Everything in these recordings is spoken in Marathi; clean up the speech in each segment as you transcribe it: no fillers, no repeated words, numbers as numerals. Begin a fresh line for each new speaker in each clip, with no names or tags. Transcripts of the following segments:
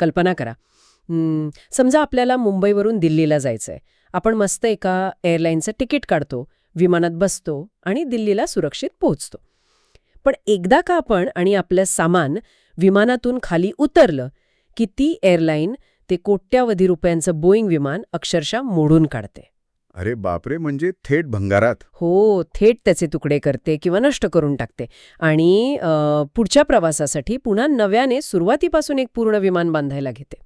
कल्पना करा. समजा आपल्याला मुंबईवरून दिल्लीला जायचंय. आपण मस्त एका एअरलाईनचं तिकीट काढतो, विमानात बसतो आणि दिल्लीला सुरक्षित पोहोचतो. पण एकदा का आपण आणि आपलं सामान विमानातून खाली उतरलं की ती एअरलाईन ते कोट्यावधी रुपयांचं बोईंग विमान अक्षरशः मोडून काढते.
अरे बापरे, म्हणजे थेट भंगारात.
हो, थेट त्याचे तुकडे करते किंवा नष्ट करून टाकते आणि पुढच्या प्रवासासाठी पुन्हा नव्याने सुरुवातीपासून एक पूर्ण विमान बांधायला घेते.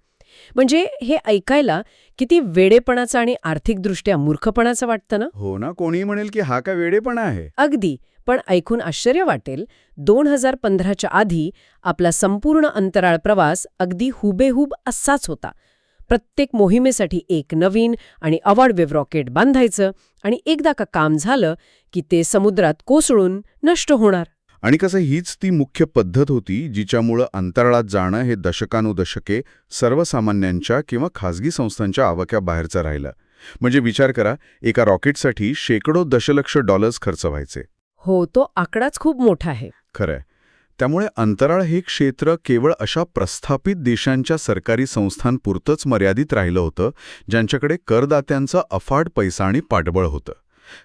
म्हणजे हे ऐकायला किती वेडेपणाचं आणि आर्थिकदृष्ट्या मूर्खपणाचं वाटतं ना.
हो ना, कोणी म्हणेल की हा का वेडेपणा आहे.
अगदी. पण ऐकून आश्चर्य वाटेल, 2015च्या आधी आपला संपूर्ण अंतराळ प्रवास अगदी हुबेहूब असाच होता. प्रत्येक मोहिमेसाठी एक नवीन आणि अवाढव्य रॉकेट बांधायचं आणि एकदा का काम झालं की ते समुद्रात कोसळून नष्ट होणार.
आणि कसं हीच ती मुख्य पद्धत होती जिच्यामुळं अंतराळात जाणं हे दशकानुदशके सर्वसामान्यांच्या किंवा खासगी संस्थांच्या आवाक्याबाहेरचं राहिलं. म्हणजे विचार करा, एका रॉकेटसाठी शेकडो दशलक्ष डॉलर्स खर्च व्हायचे.
हो, तो आकडाच खूप मोठा आहे.
खरंय. त्यामुळे अंतराळ हे क्षेत्र केवळ अशा प्रस्थापित देशांच्या सरकारी संस्थांपुरतंच मर्यादित राहिलं होतं, ज्यांच्याकडे करदात्यांचा अफाट पैसा आणि पाठबळ होतं.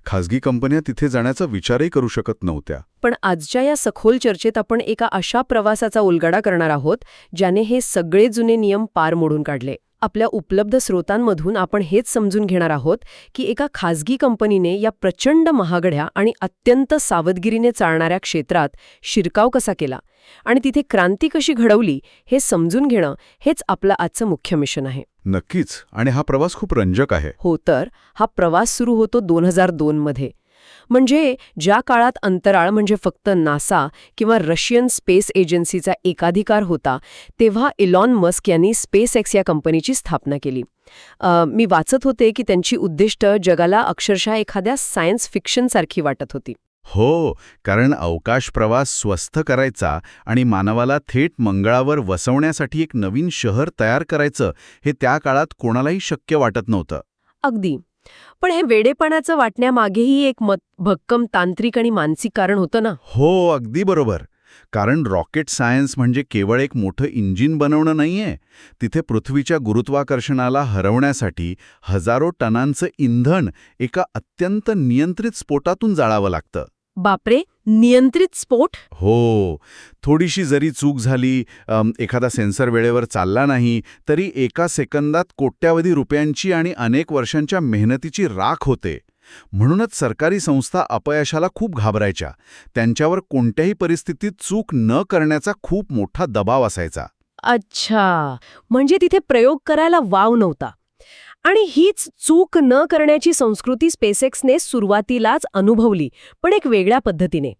खासगी कंपन्या तिथे जाण्याचा विचारही करू शकत नव्हत्या.
पण आजच्या या सखोल चर्चेत आपण एका अशा प्रवासाचा उलगडा करणार आहोत ज्याने हे सगळे जुने नियम पार मोडून काढले. आपल्या उपलब्ध स्रोतांमधून आपण हेच समजून घेणार आहोत की एका खासगी कंपनीने या प्रचंड महागड्या आणि अत्यंत सावधगिरीने चालणाऱ्या क्षेत्रात शिरकाव कसा केला आणि तिथे क्रांती कशी घडवली हे समजून घेणं हेच आपलं आजचं मुख्य मिशन आहे.
नक्कीच. आणि हा प्रवास खूप रंजक आहे.
हो तर, हा प्रवास सुरू होतो 2002 मध्ये. म्हणजे ज्या काळात अंतराळ म्हणजे फक्त नासा किंवा रशियन स्पेस एजन्सीचा एकाधिकार होता, तेव्हा इलॉन मस्क यांनी स्पेस एक्स या कंपनीची स्थापना केली. मी वाचत होते की त्यांची उद्दिष्ट जगाला अक्षरशः एखाद्या सायन्स फिक्शनसारखी वाटत होती.
हो, कारण अवकाश प्रवास स्वस्थ करायचा आणि मानवाला थेट मंगळावर वसवण्यासाठी एक नवीन शहर तयार करायचं हे त्या काळात कोणालाही शक्य वाटत नव्हतं.
अगदी. पण हे वेडेपणाचं वाटण्यामागेही एक भक्कम तांत्रिक आणि मानसिक कारण होतं ना.
हो, अगदी बरोबर. कारण रॉकेट सायन्स म्हणजे केवळ एक मोठं इंजिन बनवणं नाहीये. तिथे पृथ्वीच्या गुरुत्वाकर्षणाला हरवण्यासाठी हजारो टनांचं इंधन एका अत्यंत नियंत्रित स्फोटातून जाळावं लागतं.
बापरे, नियंत्रित स्फोट?
हो, थोडीशी जरी चूक झाली, एखादा सेन्सर वेळेवर चालला नाही, तरी एका सेकंदात कोट्यावधी रुपयांची आणि अनेक वर्षांच्या मेहनतीची राख होते. म्हणूनच सरकारी संस्था अपयशाला खूप घाबरायच्या. त्यांच्यावर कोणत्याही परिस्थितीत चूक न करण्याचा खूप मोठा दबाव असायचा.
अच्छा, म्हणजे तिथे प्रयोग करायला वाव नव्हता. आणि हीच चूक न करण्याची संस्कृती स्पेसएक्सने सुरुवातीलाच अनुभवली, पण एक वेगळ्या पद्धतीने.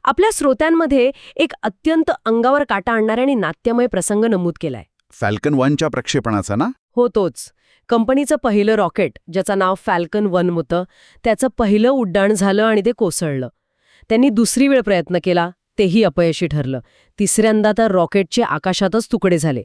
आपल्या श्रोत्यांमध्ये एक अत्यंत अंगावर काटा आणणारा आणि नाट्यमय प्रसंग नमूद केलाय.
फॅल्कन 1च्या प्रक्षेपणाचा ना?
हो, तोच. कंपनीचं पहिलं रॉकेट, ज्याचं नाव फॅल्कन 1 होतं, त्याचं पहिलं उड्डाण झालं आणि ते कोसळलं. त्यांनी दुसरी वेळ प्रयत्न केला, तेही अपयशी ठरलं. तिसऱ्यांदा तर रॉकेटचे आकाशातच तुकडे झाले.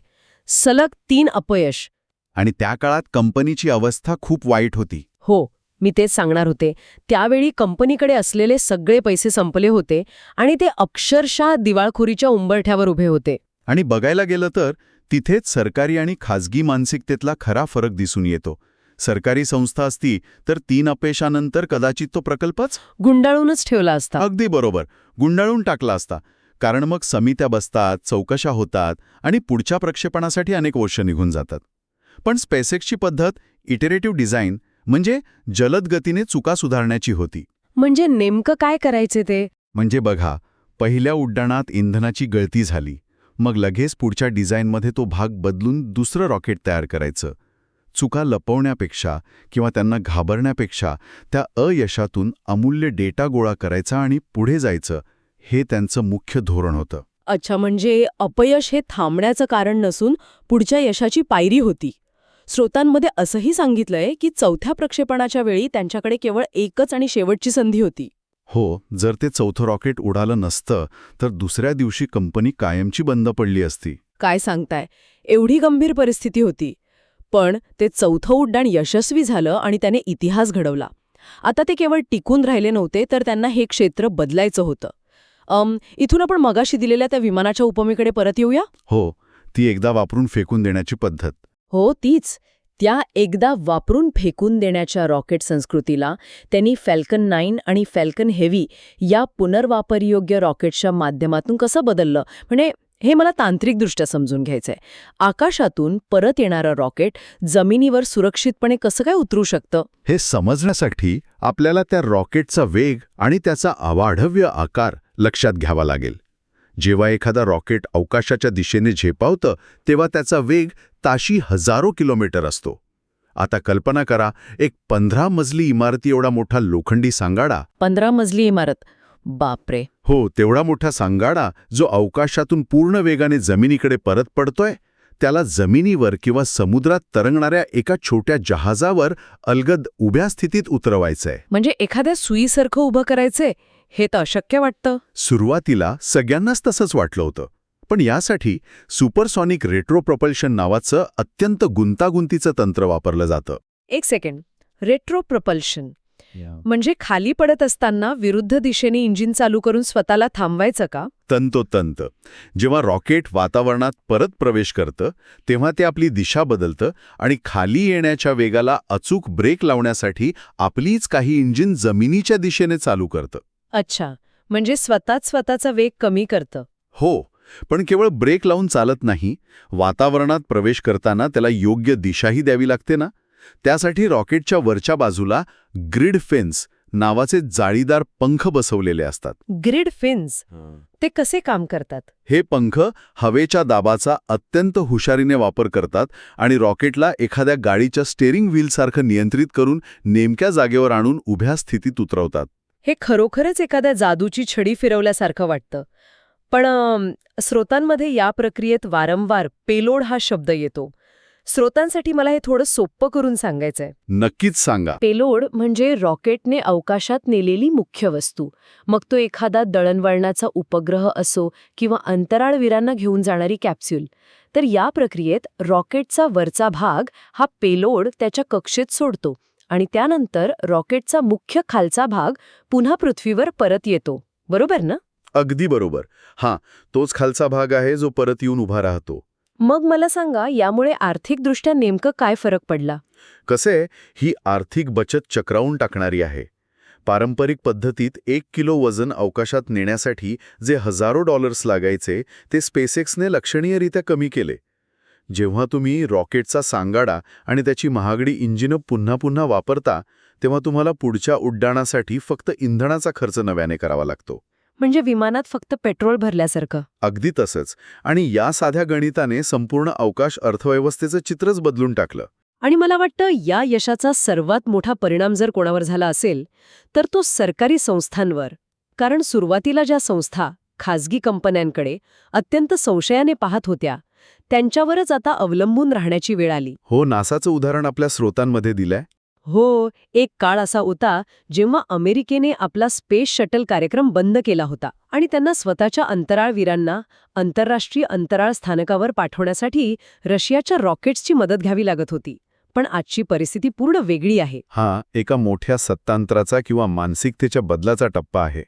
सलग 3 अपयश.
आणि त्या काळात कंपनीची अवस्था खूप वाईट होती.
हो, मी तेच सांगणार होते. त्यावेळी कंपनीकडे असलेले सगळे पैसे संपले होते आणि ते अक्षरशः दिवाळखोरीच्या उंबरठ्यावर उभे होते.
आणि बघायला गेलं तर तिथेच सरकारी आणि खाजगी मानसिकतेतला खरा फरक दिसून येतो. सरकारी संस्था असती तर 3 अपयशानंतर कदाचित तो प्रकल्पच
गुंडाळूनच ठेवला असता.
अगदी बरोबर, गुंडाळून टाकला असता. कारण मग समित्या बसतात, चौकशा होतात आणि पुढच्या प्रक्षेपणासाठी अनेक वर्ष निघून जातात. पण स्पेसएक्सची पद्धत इटरेटिव्ह डिझाईन म्हणजे जलद गतीने चुका सुधारण्याची होती.
म्हणजे नेमकं काय करायचे ते?
म्हणजे बघा, पहिल्या उड्डाणात इंधनाची गळती झाली, मग लगेच पुढच्या डिझाईनमध्ये तो भाग बदलून दुसरं रॉकेट तयार करायचं. चुका लपवण्यापेक्षा किंवा त्यांना घाबरण्यापेक्षा त्या अयशातून अमूल्य डेटा गोळा करायचा आणि पुढे जायचं, हे त्यांचं मुख्य धोरण होतं.
अच्छा, म्हणजे अपयश हे थांबण्याचं कारण नसून पुढच्या यशाची पायरी होती. स्रोतांमध्ये असंही सांगितलंय की 4थ्या प्रक्षेपणाच्या वेळी त्यांच्याकडे केवळ एकच आणि शेवटची संधी होती.
हो, जर ते 4थं रॉकेट उडालं नसतं तर दुसऱ्या दिवशी कंपनी कायमची बंद पडली असती.
काय सांगताय, एवढी गंभीर परिस्थिती होती. पण ते 4थं उड्डाण यशस्वी झालं आणि त्याने इतिहास घडवला. आता ते केवळ टिकून राहिले नव्हते, तर त्यांना हे क्षेत्र बदलायचं होतं. इथून आपण मगाशी दिलेल्या त्या विमानाच्या उपमेकडे परत येऊया.
हो, ती एकदा वापरून फेकून देण्याची पद्धत.
हो, तीच. त्या एकदा वापरून फेकून देण्याच्या रॉकेट संस्कृतीला त्यांनी फॅल्कन 9 आणि फॅल्कन हेवी या पुनर्वापरयोग्य रॉकेट्सच्या माध्यमातून कसं बदललं, म्हणजे हे मला तांत्रिकदृष्ट्या समजून घ्यायचंय. आकाशातून परत येणारं रॉकेट जमिनीवर सुरक्षितपणे कसं काय उतरू शकतं?
हे समजण्यासाठी आपल्याला त्या रॉकेटचा वेग आणि त्याचा अवाढव्य आकार लक्षात घ्यावा लागेल. जेव्हा एखादा रॉकेट अवकाशाच्या दिशेने झेपावतं तेव्हा त्याचा वेग ताशी हजारो किलोमीटर असतो. आता कल्पना करा, एक 15 मजली इमारती एवढा मोठा लोखंडी सांगाडा.
15 मजली इमारत. बापरे.
हो, तेवढा मोठा सांगाडा जो अवकाशातून पूर्ण वेगाने जमिनीकडे परत पडतोय, त्याला जमिनीवर किंवा समुद्रात तरंगणाऱ्या एका छोट्या जहाजावर अलगद उभ्या स्थितीत उतरवायचंय.
म्हणजे एखाद्या सुईसारखं उभं करायचंय? हे तर अशक्य वाटतं.
सुरुवातीला सगळ्यांनाच तसंच वाटलं होतं. पण यासाठी सुपरसॉनिक रेट्रोप्रपल्शन नावाचं अत्यंत गुंतागुंतीचं तंत्र वापरलं जातं.
एक सेकंड. रेट्रो प्रपल्शन म्हणजे खाली पडत असताना विरुद्ध दिशेने इंजिन चालू करून स्वतःला थांबवायचं का?
तंतोतंत. जेव्हा रॉकेट वातावरणात परत प्रवेश करतं तेव्हा ते आपली दिशा बदलतं आणि खाली येण्याच्या वेगाला अचूक ब्रेक लावण्यासाठी आपलीच काही इंजिन जमिनीच्या दिशेने चालू करतं.
अच्छा, म्हणजे स्वतःचा वेग कमी करतं.
हो, पण केवळ ब्रेक लावून चालत नाही. वातावरणात प्रवेश करताना त्याला योग्य दिशाही द्यावी लागते ना. त्यासाठी रॉकेटच्या वरच्या बाजूला ग्रिड फेन्स नावाचे जाळीदार पंख बसवलेले असतात.
ग्रिड फिन्स ते कसे काम करतात?
हे पंख हवेच्या दाबाचा अत्यंत हुशारीने वापर करतात आणि रॉकेटला एखाद्या गाडीच्या स्टेअरिंग व्हीलसारखं नियंत्रित करून नेमक्या जागेवर आणून उभ्या स्थितीत उतरवतात.
हे खरोखरच एखाद्या जादूची छडी फिरवल्यासारखं वाटतं. पण स्रोतांमध्ये या प्रक्रियेत वारंवार पेलोड हा शब्द येतो. स्रोतांसाठी मला हे थोडं सोप्पं करून सांगायचंय.
नक्कीच सांगा.
पेलोड म्हणजे रॉकेटने अवकाशात नेलेली मुख्य वस्तू. मग तो एखादा दळणवळणाचा उपग्रह असो किंवा अंतराळवीरांना घेऊन जाणारी कॅप्सूल. तर या प्रक्रियेत रॉकेटचा वरचा भाग हा पेलोड त्याच्या कक्षेत सोडतो आणि त्यानंतर रॉकेटचा मुख्य खालचा भाग पुन्हा पृथ्वीवर परत येतो. बरोबर ना?
अगदी बरोबर. हां, तोच खालचा भाग आहे जो परत येऊन उभा राहतो.
मग मला सांगा, यामुळे आर्थिकदृष्ट्या नेमकं काय फरक पडला?
कसे, ही आर्थिक बचत चक्रावून टाकणारी आहे. पारंपरिक पद्धतीत 1 किलो वजन अवकाशात नेण्यासाठी जे हजारो डॉलर्स लागायचे ते स्पेसएक्सने लक्षणीयरित्या कमी केले. जेव्हा तुम्ही रॉकेटचा सांगाडा आणि त्याची महागडी इंजिनं पुन्हा पुन्हा वापरता तेव्हा तुम्हाला पुढच्या उड्डाणासाठी फक्त इंधनाचा खर्च नव्याने करावा लागतो.
म्हणजे विमानात फक्त पेट्रोल भरल्यासारखं.
अगदी तसंच. आणि या साध्या गणिताने संपूर्ण अवकाश अर्थव्यवस्थेचं चित्रच बदलून टाकलं.
आणि मला वाटतं या यशाचा सर्वात मोठा परिणाम जर कोणावर झाला असेल तर तो सरकारी संस्थांवर. कारण सुरुवातीला ज्या संस्था खासगी कंपन्यांकडे अत्यंत संशयाने पाहत होत्या त्यांच्यावरच आता अवलंबून राहण्याची वेळ आली.
हो, नासाचं उदाहरण आपल्या स्रोतांमध्ये दिलंय.
हो, एक काळ असा होता जेव्हा अमेरिकेने आपला स्पेस शटल कार्यक्रम बंद केला होता आणि त्यांना स्वतःच्या अंतराळवीरांना आंतरराष्ट्रीय अंतराळ स्थानकावर पाठवण्यासाठी रशियाच्या रॉकेट्सची मदत घ्यावी लागत होती. पण आजची परिस्थिती पूर्ण वेगळी आहे.
हा एका मोठ्या सत्तांतराचा किंवा मानसिकतेच्या बदलाचा टप्पा आहे.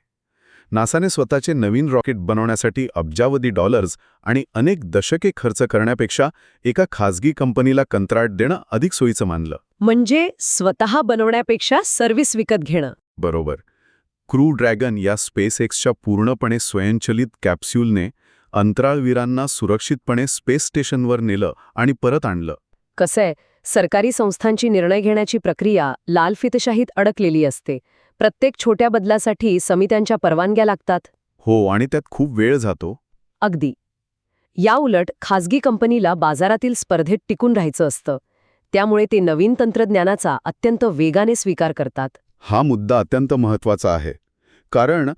नासाने स्वतःचे नवीन रॉकेट बनवण्यासाठी अब्जावधी डॉलर्स आणि अनेक दशके खर्च करण्यापेक्षा एका खासगी कंपनीला कंत्राट देणं अधिक सोयीचं मानलं.
म्हणजे स्वतः बनवण्यापेक्षा सर्व्हिस विकत घेणं.
बरोबर. क्रू ड्रॅगन या स्पेसएक्सच्या पूर्णपणे स्वयंचलित कॅप्सूलने अंतराळवीरांना सुरक्षितपणे स्पेस स्टेशनवर नेलं आणि परत आणलं.
कसंय, सरकारी संस्थांची निर्णय घेण्याची प्रक्रिया लाल फितशाहीत अडकलेली असते. प्रत्येक छोट्या बदलासाठी समित्यांच्या परवानग्या लागतात.
हो, आणि त्यात खूप वेळ जातो.
अगदी. याउलट खासगी कंपनीला बाजारातील स्पर्धेत टिकून राहायचं असतं. त्यामुळे ते नवीन तंत्रज्ञानाचा अत्यंत वेगाने स्वीकार करतात.
हा मुद्दा अत्यंत महत्त्वाचा आहे. कारण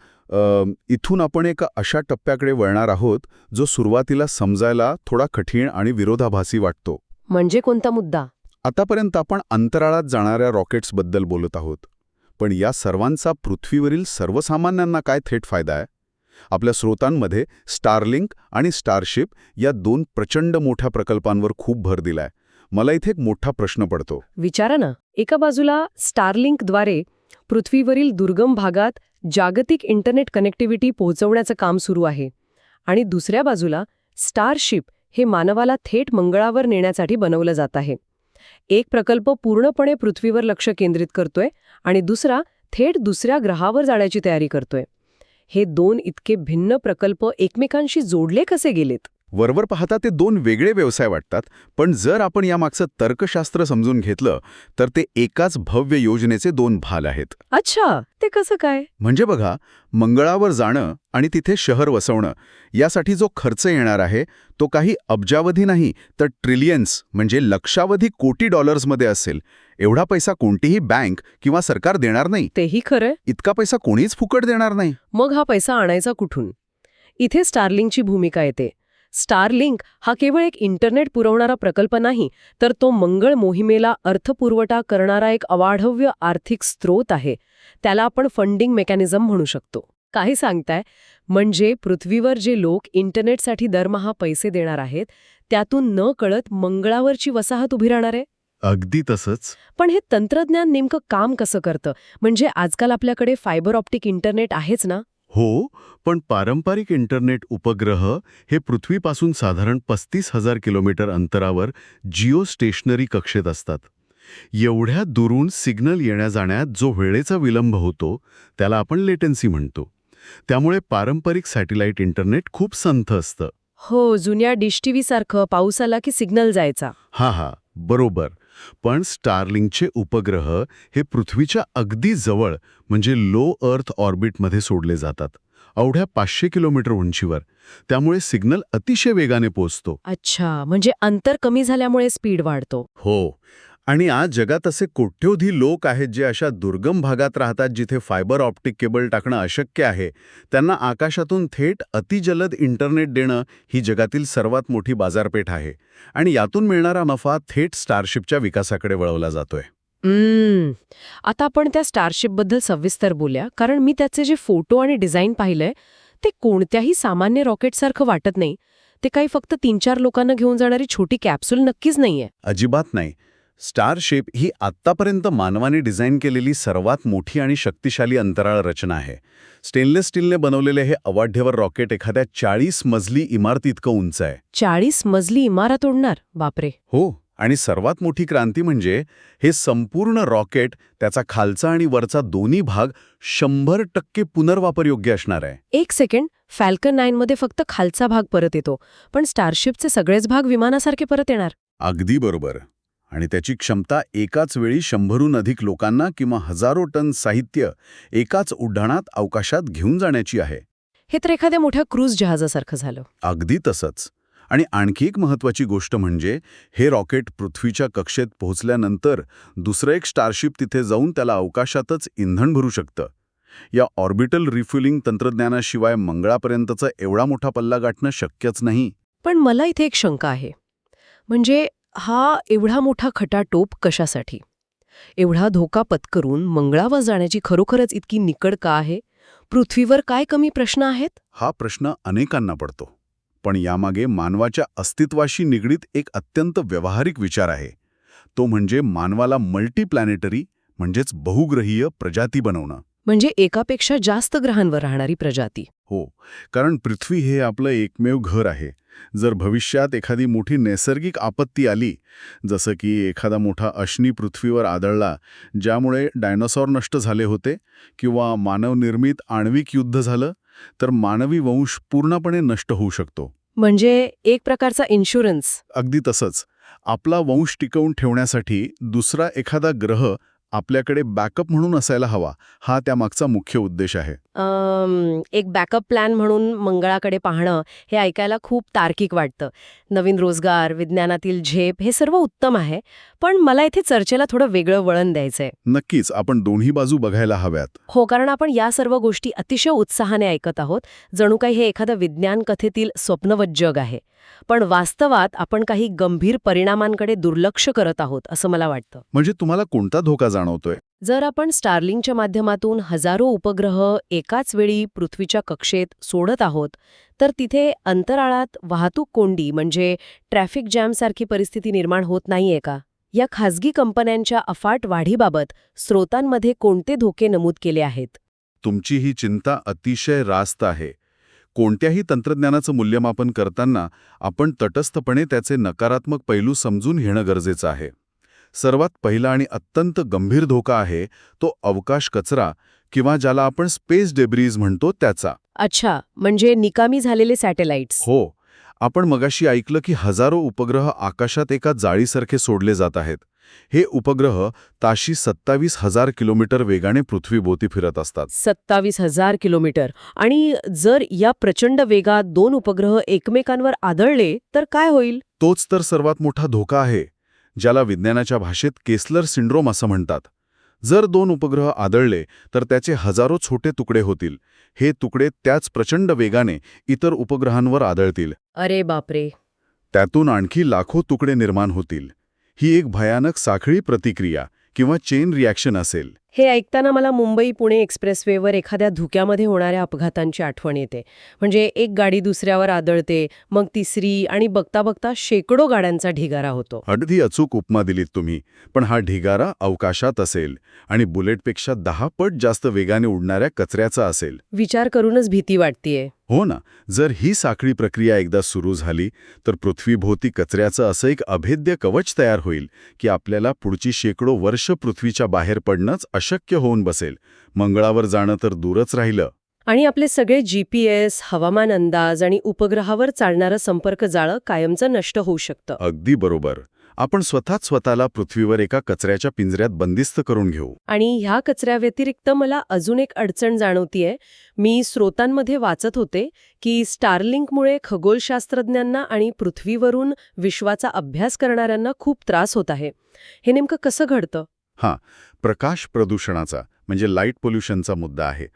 इथून आपण एका अशा टप्प्याकडे वळणार आहोत जो सुरुवातीला समजायला थोडा कठीण आणि विरोधाभासी वाटतो.
म्हणजे कोणता मुद्दा?
आतापर्यंत आपण अंतराळात जाणाऱ्या रॉकेट्सबद्दल बोलत आहोत. पण या सर्वांचा पृथ्वीवरील सर्वसामान्यांना काय थेट फायदा आहे? आपल्या स्रोतांमध्ये स्टारलिंक आणि स्टारशिप या 2 प्रचंड मोठ्या प्रकल्पांवर खूप भर दिलाय. मला इथे एक मोठा प्रश्न पडतो.
विचारा ना. एका बाजूला स्टारलिंकद्वारे पृथ्वीवरील दुर्गम भागात जागतिक इंटरनेट कनेक्टिव्हिटी पोहोचवण्याचं काम सुरू आहे आणि दुसऱ्या बाजूला स्टारशिप हे मानवाला थेट मंगळावर नेण्यासाठी बनवलं जात आहे. एक प्रकल्प पूर्णपणे पृथ्वीवर लक्ष केंद्रित करतोय आणि दुसरा थेट दुसऱ्या ग्रहावर जाण्याची तयारी करतोय. हे दोन इतके भिन्न प्रकल्प एकमेकांशी जोडले कसे गेलेत?
वरवर पाहता ते दोन वेगळे व्यवसाय वाटतात, पण जर आपण यामागचं तर्कशास्त्र समजून घेतलं तर ते एकाच भव्य योजनेचे दोन भाग आहेत.
अच्छा, ते कसं काय?
म्हणजे बघा, मंगळावर जाणं आणि तिथे शहर वसवणं यासाठी जो खर्च येणार आहे तो काही अब्जावधी नाही तर ट्रिलियन्स म्हणजे लक्षावधी कोटी डॉलर्समध्ये असेल. एवढा पैसा कोणतीही बँक किंवा सरकार देणार नाही.
तेही खरंय.
इतका पैसा कोणीच फुकट देणार नाही.
मग हा पैसा आणायचा कुठून? इथे स्टारलिंकची भूमिका येते. स्टारलिंक हा केवळ एक इंटरनेट पुरवणारा प्रकल्प नाही, तर तो मंगळ मोहिमेला अर्थपुरवठा करणारा एक अवाढव्य आर्थिक स्रोत आहे. त्याला आपण फंडिंग मेकॅनिझम म्हणू शकतो. काय सांगताय? म्हणजे पृथ्वीवर जे लोक इंटरनेटसाठी दरमहा पैसे देणार आहेत, त्यातून न कळत मंगळावरची वसाहत उभी राहणार आहे?
अगदी तसंच.
पण हे तंत्रज्ञान नेमकं काम कसं करतं? म्हणजे आजकाल आपल्याकडे फायबर ऑप्टिक इंटरनेट आहेच ना?
हो, पण पारंपरिक इंटरनेट उपग्रह हे पृथ्वीपासून साधारण 35,000 किलोमीटर अंतरावर जिओ स्टेशनरी कक्षेत असतात. एवढ्या दुरून सिग्नल येण्या-जाण्यात जो वेळेचा विलंब होतो त्याला आपण लेटन्सी म्हणतो. त्यामुळे पारंपरिक सॅटेलाइट इंटरनेट खूप संथ असतं.
हो, जुन्या डिश टीव्ही सारखं पाऊस आला की सिग्नल जायचा.
हा, बरोबर. पण स्टारलिंकचे उपग्रह हे पृथ्वीच्या अगदी जवळ म्हणजे लो अर्थ ऑर्बिटमध्ये सोडले जातात, अवघ्या 500 किलोमीटर उंचीवर. त्यामुळे सिग्नल अतिशय वेगाने पोहोचतो.
अच्छा, म्हणजे अंतर कमी झाल्यामुळे स्पीड वाढतो.
हो, आणि आज जगात असे कोट्यवधी लोक आहेत जे अशा दुर्गम भागात राहतात जिथे फायबर ऑप्टिक केबल टाकणं अशक्य आहे. त्यांना आकाशातून थेट अतिजलद इंटरनेट देणं ही जगातील सर्वात मोठी बाजारपेठ आहे आणि यातून मिळणारा नफा थेट स्टारशिपच्या विकासाकडे वळवला जातोय.
आता आपण त्या स्टारशिपबद्दल सविस्तर बोलूया, कारण मी त्याचे जे फोटो आणि डिझाईन पाहिलंय ते कोणत्याही सामान्य रॉकेटसारखं वाटत नाही. ते काही फक्त 3-4 लोकांना घेऊन जाणारी छोटी कॅप्सूल नक्कीच नाहीये.
अजिबात नाही. स्टारशिप ही आत्तापर्यंत मानवाने डिझाईन केलेली सर्वात मोठी आणि शक्तिशाली अंतराळ रचना आहे. स्टेनलेस स्टीलने बनवलेले हे अवाढ्यवर रॉकेट एखाद्या 40 मजली इमारतीइतकं उंच आहे.
40 मजली इमारत ओढणार? बापरे.
हो, आणि सर्वात मोठी क्रांती म्हणजे हे संपूर्ण रॉकेट, त्याचा खालचा आणि वरचा दोन्ही भाग 100% पुनर्वापरयोग्य असणार आहे.
एक सेकंड, फॅल्कन 9 मध्ये फक्त खालचा भाग परत येतो, पण स्टारशिपचे सगळेच भाग विमानासारखे परत येणार?
अगदी बरोबर. आणि त्याची क्षमता एकाच वेळी 100हून अधिक लोकांना किंवा हजारो टन साहित्य एकाच उड्डाणात अवकाशात घेऊन जाण्याची आहे.
हे तर एखाद्या मोठ्या क्रूझ जहाजासारखं झालं.
अगदी तसंच. आणि आणखी एक महत्त्वाची गोष्ट म्हणजे हे रॉकेट पृथ्वीच्या कक्षेत पोहोचल्यानंतर दुसरं एक स्टारशिप तिथे जाऊन त्याला अवकाशातच इंधन भरू शकतं. या ऑर्बिटल रिफ्युलिंग तंत्रज्ञानाशिवाय मंगळापर्यंतचा एवढा मोठा पल्ला गाठणं शक्यच नाही.
पण मला इथे एक शंका आहे. म्हणजे हा एवढा मोठा खटाटोप कशासाठी? एवढा धोका पत्करून मंगळावर जाण्याची खरोखरच इतकी निकड का आहे? पृथ्वीवर काय कमी प्रश्न आहेत?
हा प्रश्न अनेकांना पडतो. पण यामागे मानवाच्या अस्तित्वाशी निगडीत एक अत्यंत व्यावहारिक विचार आहे. तो म्हणजे मानवाला मल्टीप्लॅनेटरी म्हणजेच बहुग्रहीय प्रजाती बनवणं.
म्हणजे एकापेक्षा जास्त ग्रहांवर राहणारी प्रजाती.
हो, कारण पृथ्वी हे आपलं एकमेव घर आहे. जर भविष्यात एखादी मोठी नैसर्गिक आपत्ती आली, जसं की एखादा मोठा अश्नी पृथ्वीवर आदळला ज्यामुळे डायनासॉर नष्ट झाले होते, किंवा मानवनिर्मित आण्विक युद्ध झालं, तर मानवी वंश पूर्णपणे नष्ट होऊ शकतो.
म्हणजे एक प्रकारचा इन्शुरन्स.
अगदी तसंच. आपला वंश टिकवून ठेवण्यासाठी दुसरा एखादा ग्रह आपल्याकडे बॅकअप म्हणून असायला हवा, हा त्यामागचा मुख्य उद्देश आहे.
एक बॅकअप प्लॅन म्हणून मंगळाकडे पाहणं हे ऐकायला खूप तार्किक वाटतं. नवीन रोजगार, विज्ञानातील झेप हे सर्व उत्तम आहे, पण मला इथे चर्चेला थोडं वेगळं वळण द्यायचंय.
नक्कीच, आपण दोन्ही बाजू बघायला हव्यात.
हो, कारण आपण या सर्व गोष्टी अतिशय उत्साहाने ऐकत आहोत, जणू काही हे एखादं विज्ञान कथेतील स्वप्नवत जग आहे. पण वास्तवात आपण काही गंभीर परिणामांकडे दुर्लक्ष करत आहोत असं मला वाटतं.
म्हणजे तुम्हाला कोणता धोका जाणवतोय?
जर आपण स्टारलिंकच्या माध्यमातून हजारो उपग्रह एकाच वेळी पृथ्वीच्या कक्षेत सोडत आहोत, तर तिथे अंतराळात वाहतूक कोंडी म्हणजे ट्रॅफिक जॅमसारखी परिस्थिती निर्माण होत नाहीये का? या खासगी कंपन्यांच्या अफाट वाढीबाबत स्रोतांमध्ये कोणते धोके नमूद केले आहेत?
तुमची ही चिंता अतिशय रास्त आहे. कोणत्याही तंत्रज्ञानाचं मूल्यमापन करताना आपण तटस्थपणे त्याचे नकारात्मक पैलू समजून घेणं गरजेचं आहे. सर्वात पहिला आणि अत्यंत गंभीर धोका आहे तो अवकाश कचरा किंवा ज्याला आपण स्पेस डेब्रीज म्हणतो त्याचा.
अच्छा, म्हणजे निकामी झालेले सॅटेलाइट्स.
हो, आपण मगाशी ऐकलं की हजारो उपग्रह आकाशात एका जाळीसारखे सोडले जात आहेत. हे उपग्रह ताशी 27,000 किलोमीटर वेगाने पृथ्वीभोवती फिरत असतात.
27,000 किलोमीटर. आणि जर या प्रचंड वेगात 2 उपग्रह एकमेकांवर आदळले तर काय होईल?
तोच तर सर्वात मोठा धोका आहे, ज्याला विज्ञानाच्या भाषेत केसलर सिंड्रोम असं म्हणतात. जर 2 उपग्रह आदळले तर त्याचे हजारो छोटे तुकडे होतील. हे तुकडे त्याच प्रचंड वेगाने इतर उपग्रहांवर आदळतील.
अरे बापरे.
त्यातून आणखी लाखो तुकडे निर्माण होतील. ही एक भयानक साखळी प्रतिक्रिया किंवा चेन रिॲक्शन असेल.
हे ऐकताना मला मुंबई-पुणे एक्सप्रेसवेवर एखाद्या धुक्यामध्ये होणाऱ्या अपघातांची आठवण येते. म्हणजे एक गाडी दुसऱ्यावर आदळते, मग तिसरी, आणि बघता बघता शेकडो गाड्यांचा ढिगारा होतो.
अगदी अचूक उपमा दिलीत तुम्ही. पण हा ढिगारा अवकाशात असेल आणि बुलेटपेक्षा 10 पट जास्त वेगाने उडणाऱ्या कचऱ्याचा असेल.
विचार करूनच भीती वाटतेय.
हो ना. जर ही साखळी प्रक्रिया एकदा सुरू झाली तर पृथ्वीभोवती कचऱ्याचं असं एक अभेद्य कवच तयार होईल की आपल्याला पुढची शेकडो वर्ष पृथ्वीच्या बाहेर पडणंच अशक्य होऊन बसेल. मंगळावर जाणं तर दूरच राहिलं.
आणि आपले सगळे GPS, हवामान अंदाज आणि उपग्रहावर चालणारं संपर्क जाळं कायमचं नष्ट होऊ शकतं.
अगदी बरोबर. आपण स्वतःला पृथ्वीवर एका कचऱ्याच्या पिंजऱ्यात बंदिस्त करून घेऊ.
आणि ह्या कचऱ्याव्यतिरिक्त मला अजून एक अडचण जाणवतीये. मी स्रोतांमध्ये वाचत होते की स्टारलिंकमुळे खगोलशास्त्रज्ञांना आणि पृथ्वीवरून विश्वाचा अभ्यास करणाऱ्यांना खूप त्रास होत आहे. हे नेमकं कसं घडतं?
प्रकाश प्रदूषणाचा म्हणजे लाईट पोल्युशनचा मुद्दा आहे.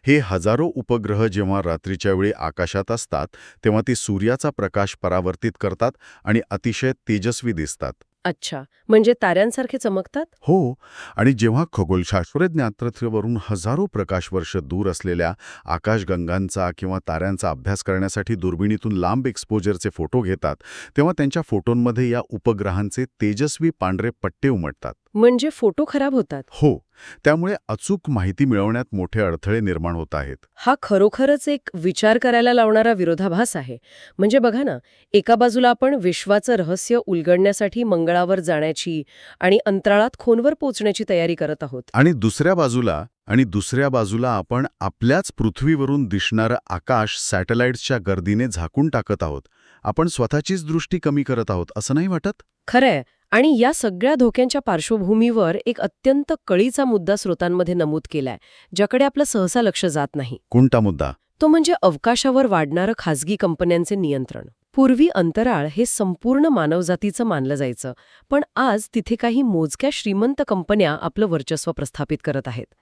हे हजारो उपग्रह जेव्हा रात्रीच्या वेळी आकाशात असतात तेव्हा ते सूर्याचा प्रकाश परावर्तित करतात आणि अतिशय तेजस्वी दिसतात.
अच्छा, म्हणजे ताऱ्यांसारखे चमकतात?
हो, आणि जेव्हा खगोलशास्त्रज्ञ पृथ्वीवरून हजारो प्रकाशवर्ष दूर असलेल्या आकाशगंगांचा किंवा ताऱ्यांचा अभ्यास करण्यासाठी दुर्बिणीतून लांब एक्सपोजरचे फोटो घेतात तेव्हा त्यांच्या फोटोंमध्ये या उपग्रहांचे तेजस्वी पांढरे पट्टे उमटतात.
म्हणजे फोटो खराब होतात?
हो, त्यामुळे अचूक माहिती मिळवण्यात मोठे अडथळे निर्माण होत आहेत.
हा खरोखरच एक विचार करायला लावणारा विरोधाभास आहे. म्हणजे बघा ना, एका बाजूला आपण विश्वाचं रहस्य उलगडण्यासाठी मंगळावर जाण्याची आणि अंतराळात खोलवर पोचण्याची तयारी करत आहोत.
आणि दुसऱ्या बाजूला आपण आपल्याच पृथ्वीवरून दिसणारं आकाश सॅटेलाइट्सच्या गर्दीने झाकून टाकत आहोत. आपण स्वतःचीच दृष्टी कमी करत आहोत, असं नाही वाटत?
खरंय. आणि या सगळ्या धोक्यांच्या पार्श्वभूमीवर एक अत्यंत कळीचा मुद्दा स्रोतांमध्ये नमूद केलाय, ज्याकडे आपलं सहसा लक्ष जात नाही.
कोणता मुद्दा?
तो म्हणजे अवकाशावर वाढणारं खासगी कंपन्यांचे नियंत्रण. पूर्वी अंतराळ हे संपूर्ण मानवजातीचं मानलं जायचं, पण आज तिथे काही मोजक्या श्रीमंत कंपन्या आपलं वर्चस्व प्रस्थापित करत आहेत.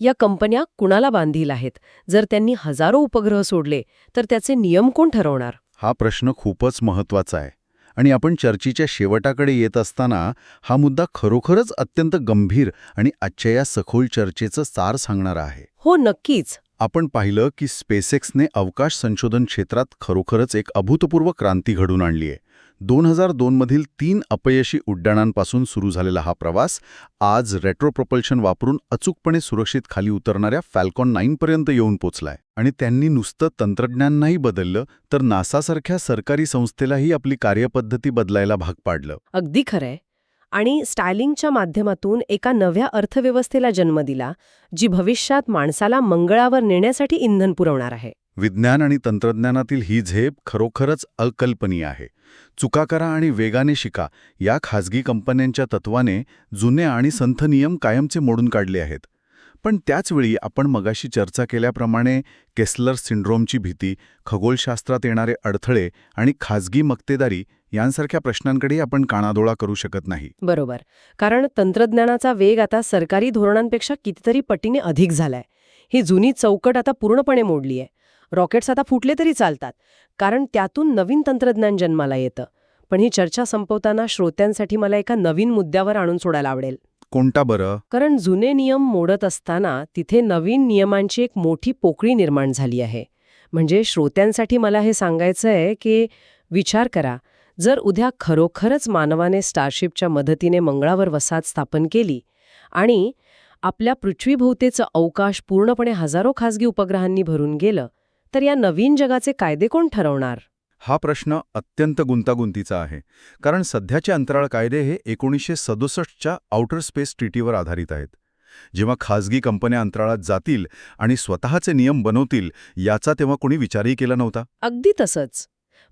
या कंपन्या कुणाला बांधील आहेत? जर त्यांनी हजारो उपग्रह सोडले तर त्याचे नियम कोण ठरवणार?
हा प्रश्न खूपच महत्वाचा आहे. आणि आपण चर्चेच्या शेवटाकडे येत असताना हा मुद्दा खरोखरच अत्यंत गंभीर आणि आजच्या या सखोल चर्चेचं सार सांगणारा आहे.
हो, नक्कीच.
आपण पाहिलं की स्पेसएक्सने अवकाश संशोधन क्षेत्रात खरोखरच एक अभूतपूर्व क्रांती घडून आणली आहे. 2002 मधील 3 अपयशी उड्डाणांपासून सुरू झालेला हा प्रवास आज रेट्रोप्रपल्शन वापरून अचूकपणे सुरक्षित खाली उतरणाऱ्या फॅल्कॉन 9 पर्यंत येऊन पोचलाय. आणि त्यांनी नुसतं तंत्रज्ञान नाही बदललं तर नासासारख्या सरकारी संस्थेलाही आपली कार्यपद्धती बदलायला भाग पाडलं.
अगदी खरंय. आणि स्टायलिंगच्या माध्यमातून एका नव्या अर्थव्यवस्थेला जन्म दिला, जी भविष्यात माणसाला मंगळावर नेण्यासाठी इंधन पुरवणार आहे.
विज्ञान आणि तंत्रज्ञानातील ही झेप खरोखरच अकल्पनीय आहे. चुका करा आणि वेगाने शिका या खाजगी कंपन्यांच्या तत्वाने जुने आणि संथ नियम कायमचे मोडून काढले आहेत. पण त्याचवेळी आपण मगाशी चर्चा केल्याप्रमाणे केसलर सिंड्रोमची भीती, खगोलशास्त्रात येणारे अडथळे आणि खाजगी मक्तेदारी यांसारख्या प्रश्नांकडे आपण कानाडोळा करू शकत नाही.
बरोबर. कारण तंत्रज्ञानाचा वेग आता सरकारी धोरणांपेक्षा कितीतरी पटीने अधिक झालाय. ही जुनी चौकट आता पूर्णपणे मोडली आहे. रॉकेट्स आता फुटले तरी चालतात, कारण त्यातून नवीन तंत्रज्ञान जन्माला येतं. पण ही चर्चा संपवताना श्रोत्यांसाठी मला एका नवीन मुद्द्यावर आणून सोडायला आवडेल.
कोणता बरं?
कारण जुने नियम मोडत असताना तिथे नवीन नियमांची एक मोठी पोकळी निर्माण झाली आहे. म्हणजे श्रोत्यांसाठी मला हे सांगायचं आहे की विचार करा, जर उद्या खरोखरच मानवाने स्टारशिपच्या मदतीने मंगळावर वसाहत स्थापन केली आणि आपल्या पृथ्वीभोवतेचं अवकाश पूर्णपणे हजारो खासगी उपग्रहांनी भरून गेलं, तर या नवीन जगाचे कायदे कोण ठरवणार?
हा प्रश्न अत्यंत गुंतागुंतीचा आहे, कारण सध्याचे अंतराळ कायदे हे 1967च्या आउटर स्पेस ट्रीटीवर आधारित आहेत. जेव्हा खासगी कंपन्या अंतराळात जातील आणि स्वतःचे नियम बनवतील, याचा तेव्हा कोणी विचारही केला नव्हता.
अगदी तसंच.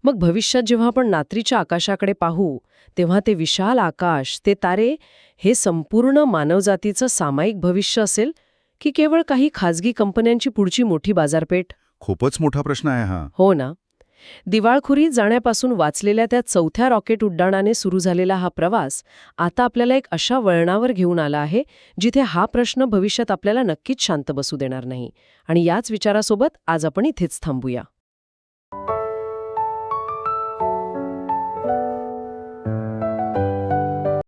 मग भविष्यात जेव्हा आपण रात्रीच्या आकाशाकडे पाहू, तेव्हा ते विशाल आकाश, ते तारे, हे संपूर्ण मानवजातीचं सामायिक भविष्य असेल की केवळ काही खासगी कंपन्यांची पुढची मोठी बाजारपेठ?
खूपच मोठा प्रश्न आहे हा.
हो ना. दिवाळखोरीत जाण्यापासून वाचलेल्या त्या चौथ्या रॉकेट उड्डाणाने सुरू झालेला हा प्रवास आता आपल्याला एक अशा वळणावर घेऊन आला आहे जिथे हा प्रश्न भविष्यात आपल्याला नक्कीच शांत बसू देणार नाही. आणि याच विचारासोबत आज आपण इथेच थांबूया.